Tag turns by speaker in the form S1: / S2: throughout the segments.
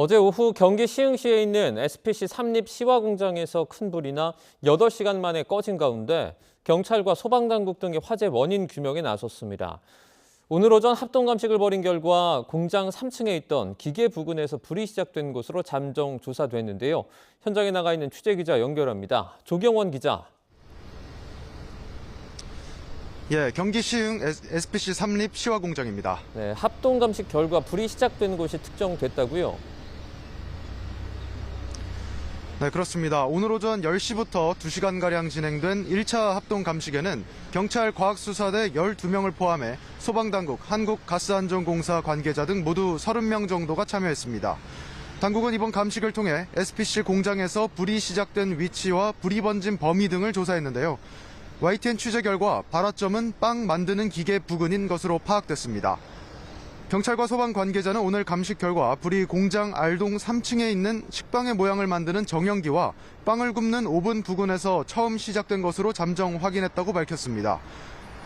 S1: 어제 오후 경기 시흥시에 있는 SPC 삼립 시화공장에서 큰 불이 나 8시간 만에 꺼진 가운데 경찰과 소방당국 등이 화재 원인 규명에 나섰습니다. 오늘 오전 합동감식을 벌인 결과 공장 3층에 있던 기계 부근에서 불이 시작된 것으로 잠정 조사됐는데요. 현장에 나가 있는 취재기자 연결합니다. 조경원 기자.
S2: 예, 경기 시흥 SPC 삼립 시화공장입니다.
S1: 네, 합동감식 결과 불이 시작된 곳이 특정됐다고요?
S2: 네, 그렇습니다. 오늘 오전 10시부터 2시간가량 진행된 1차 합동감식에는 경찰 과학수사대 12명을 포함해 소방당국, 한국가스안전공사 관계자 등 모두 30명 정도가 참여했습니다. 당국은 이번 감식을 통해 SPC 공장에서 불이 시작된 위치와 불이 번진 범위 등을 조사했는데요. YTN 취재 결과 발화점은 빵 만드는 기계 부근인 것으로 파악됐습니다. 경찰과 소방 관계자는 오늘 감식 결과 불이 공장 R동 3층에 있는 식빵의 모양을 만드는 정형기와 빵을 굽는 오븐 부근에서 처음 시작된 것으로 잠정 확인했다고 밝혔습니다.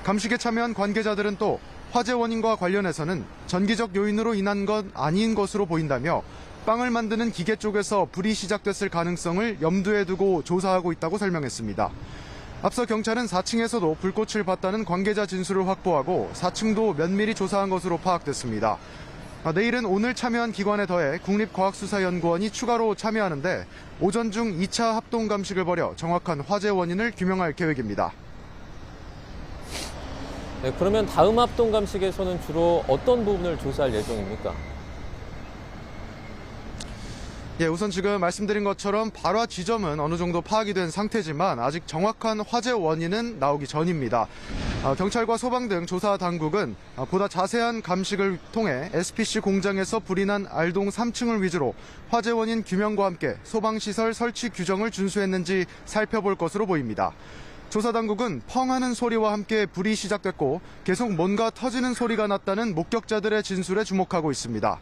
S2: 감식에 참여한 관계자들은 또 화재 원인과 관련해서는 전기적 요인으로 인한 건 아닌 것으로 보인다며 빵을 만드는 기계 쪽에서 불이 시작됐을 가능성을 염두에 두고 조사하고 있다고 설명했습니다. 앞서 경찰은 4층에서도 불꽃을 봤다는 관계자 진술을 확보하고 4층도 면밀히 조사한 것으로 파악됐습니다. 내일은 오늘 참여한 기관에 더해 국립과학수사연구원이 추가로 참여하는데 오전 중 2차 합동감식을 벌여 정확한 화재 원인을 규명할 계획입니다.
S1: 네, 그러면 다음 합동감식에서는 주로 어떤 부분을 조사할 예정입니까?
S2: 예, 우선 지금 말씀드린 것처럼 발화 지점은 어느 정도 파악이 된 상태지만 아직 정확한 화재 원인은 나오기 전입니다. 경찰과 소방 등 조사 당국은 보다 자세한 감식을 통해 SPC 공장에서 불이 난 R동 3층을 위주로 화재 원인 규명과 함께 소방시설 설치 규정을 준수했는지 살펴볼 것으로 보입니다. 조사 당국은 펑 하는 소리와 함께 불이 시작됐고 계속 뭔가 터지는 소리가 났다는 목격자들의 진술에 주목하고 있습니다.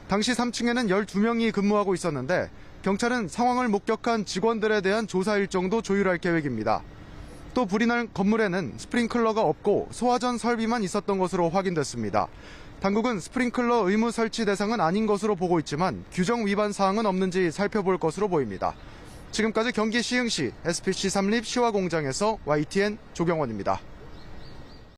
S2: 당시 3층에는 12명이 근무하고 있었는데 경찰은 상황을 목격한 직원들에 대한 조사 일정도 조율할 계획입니다. 또 불이 난 건물에는 스프링클러가 없고 소화전 설비만 있었던 것으로 확인됐습니다. 당국은 스프링클러 의무 설치 대상은 아닌 것으로 보고 있지만 규정 위반 사항은 없는지 살펴볼 것으로 보입니다. 지금까지 경기 시흥시 SPC 삼립 시화공장에서 YTN 조경원입니다.